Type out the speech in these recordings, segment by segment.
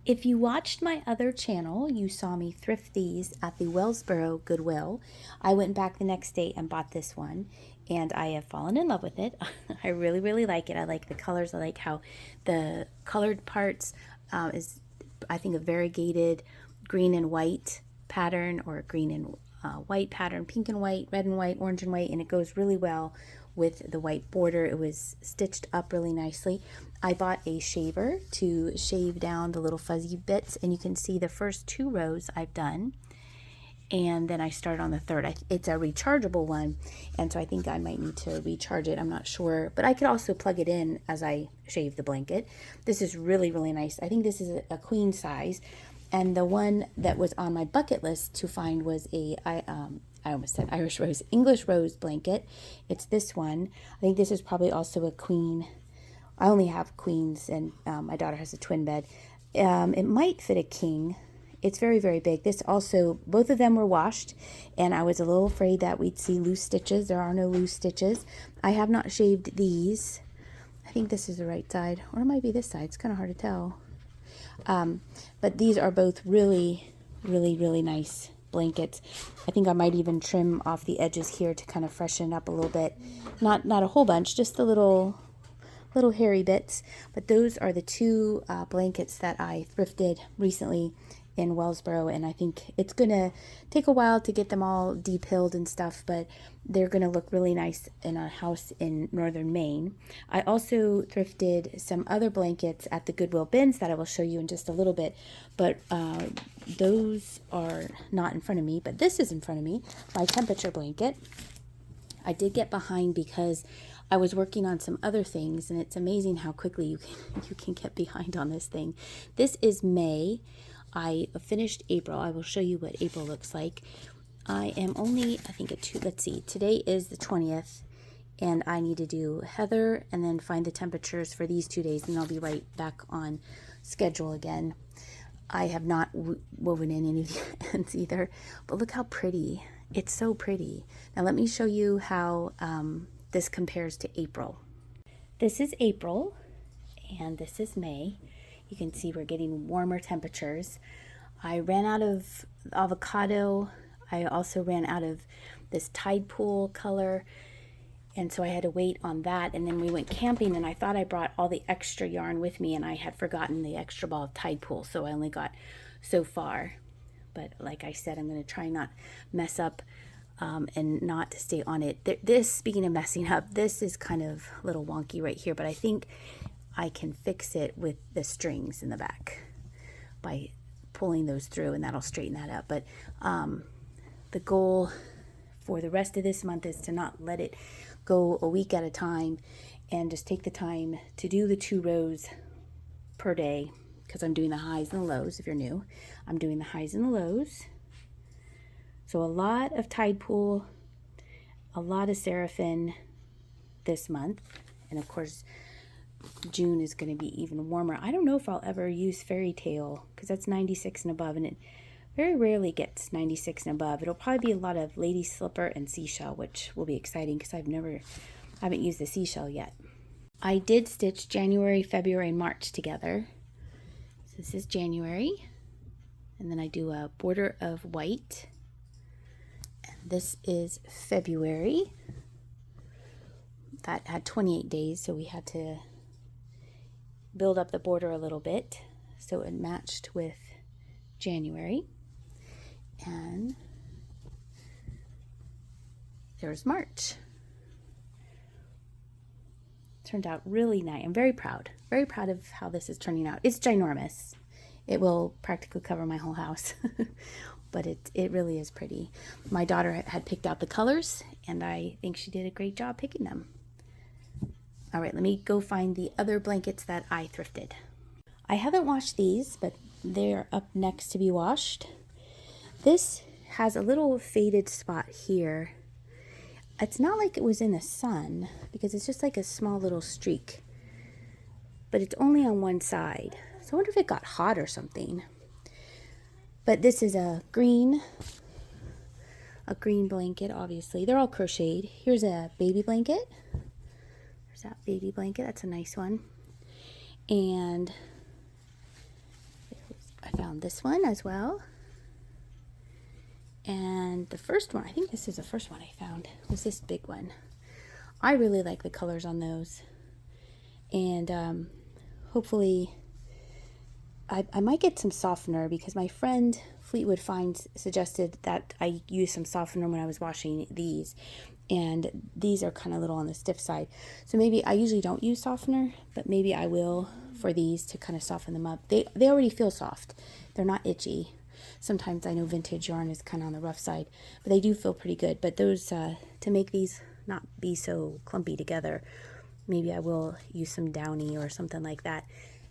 If you watched my other channel, you saw me thrift these at the Wellsboro Goodwill. I went back the next day and bought this one, and I have fallen in love with it. I really, really like it. I like the colors. I like how the colored parts is, I think, a variegated green and white pattern, or green and white pattern, pink and white, red and white, orange and white, and it goes really well with the white border. It was stitched up really nicely. I bought a shaver to shave down the little fuzzy bits, and you can see the first 2 rows I've done, and then I started on the third. It's a rechargeable one, and so I think I might need to recharge it. I'm not sure, but I could also plug it in as I shave the blanket. This is really, really nice. I think this is a queen size, and the one that was on my bucket list to find was I almost said Irish Rose, English Rose blanket. It's this one. I think this is probably also a queen. I only have queens, and my daughter has a twin bed. It might fit a king. It's very, very big. This also, both of them were washed, and I was a little afraid that we'd see loose stitches. There are no loose stitches. I have not shaved these. I think this is the right side, or it might be this side. It's kind of hard to tell. But these are both really, really, really nice blankets. I think I might even trim off the edges here to kind of freshen it up a little bit. Not a whole bunch, just the little hairy bits. But those are the 2 blankets that I thrifted recently in Wellsboro, and I think it's gonna take a while to get them all de-pilled and stuff, but they're gonna look really nice in our house in northern Maine. I also thrifted some other blankets at the Goodwill bins that I will show you in just a little bit, but those are not in front of me, but this is in front of me, my temperature blanket. I did get behind because I was working on some other things, and it's amazing how quickly you can get behind on this thing. This is May. I finished April. I will show you what April looks like. I am only, I think, let's see, today is the 20th, and I need to do Heather and then find the temperatures for these 2 days, and I'll be right back on schedule again. I have not woven in any of the ends either, but look how pretty. It's so pretty. Now let me show you how this compares to April. This is April, and this is May. You can see we're getting warmer temperatures. I ran out of avocado. I also ran out of this tide pool color, and so I had to wait on that. And then we went camping, and I thought I brought all the extra yarn with me, and I had forgotten the extra ball of tide pool, so I only got so far. But like I said, I'm going to try not mess up and not to stay on it. This, speaking of messing up, this is kind of a little wonky right here, but I think I can fix it with the strings in the back by pulling those through, and that'll straighten that up. But the goal for the rest of this month is to not let it go a week at a time, and just take the time to do the 2 rows per day, because I'm doing the highs and the lows. If you're new, I'm doing the highs and the lows. So a lot of tide pool, a lot of Seraphim this month, and of course June is going to be even warmer. I don't know if I'll ever use Fairy Tale, because that's 96 and above, and it very rarely gets 96 and above. It'll probably be a lot of Lady Slipper and Seashell, which will be exciting because I haven't used the Seashell yet. I did stitch January, February, and March together. So this is January, and then I do a border of white, and this is February. That had 28 days, so we had to build up the border a little bit so it matched with January. And there's March. Turned out really nice. I'm very proud of how this is turning out. It's ginormous. It will practically cover my whole house. But it really is pretty. My daughter had picked out the colors, and I think she did a great job picking them. All right, let me go find the other blankets that I thrifted. I haven't washed these, but they're up next to be washed. This has a little faded spot here. It's not like it was in the sun, because it's just like a small little streak, but it's only on one side. So I wonder if it got hot or something. But this is a green blanket, obviously. They're all crocheted. Here's a baby blanket. There's that baby blanket. That's a nice one. And there's found this one as well. And the first one, I think this is the first one I found, was this big one. I really like the colors on those. And hopefully, I might get some softener, because my friend Fleetwood Finds suggested that I use some softener when I was washing these. And these are kind of a little on the stiff side. So maybe, I usually don't use softener, but maybe I will for these to kind of soften them up. They already feel soft. They're not itchy. Sometimes I know vintage yarn is kind of on the rough side, but they do feel pretty good. But those, to make these not be so clumpy together, maybe I will use some Downy or something like that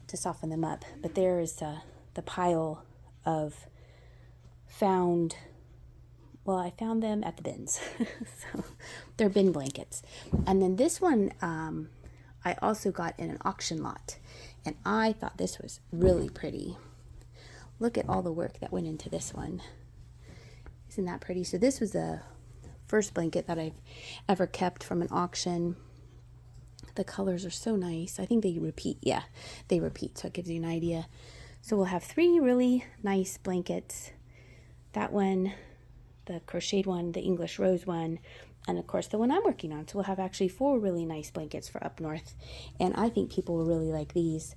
to soften them up. But there is the pile of found, well, I found them at the bins. So they're bin blankets. And then this one I also got in an auction lot, and I thought this was really pretty. Look at all the work that went into this one. Isn't that pretty? So this was the first blanket that I've ever kept from an auction. The colors are so nice. I think they repeat. Yeah, they repeat, so it gives you an idea. So we'll have 3 really nice blankets. That one, the crocheted one, the English rose one, and of course the one I'm working on. So we'll have actually 4 really nice blankets for up north. And I think people will really like these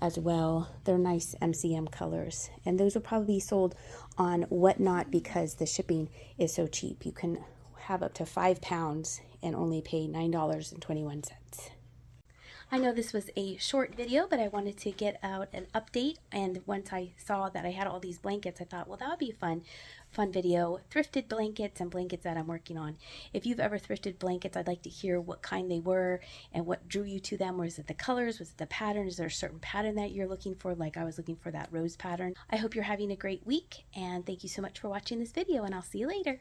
as well. They're nice MCM colors, and those will probably be sold on Whatnot because the shipping is so cheap. You can have up to 5 pounds and only pay $9.21. I know this was a short video, but I wanted to get out an update, and once I saw that I had all these blankets, I thought, well, that would be a fun video. Thrifted blankets and blankets that I'm working on. If you've ever thrifted blankets, I'd like to hear what kind they were and what drew you to them. Was it the colors? Was it the pattern? Is there a certain pattern that you're looking for? Like I was looking for that rose pattern. I hope you're having a great week, and thank you so much for watching this video, and I'll see you later.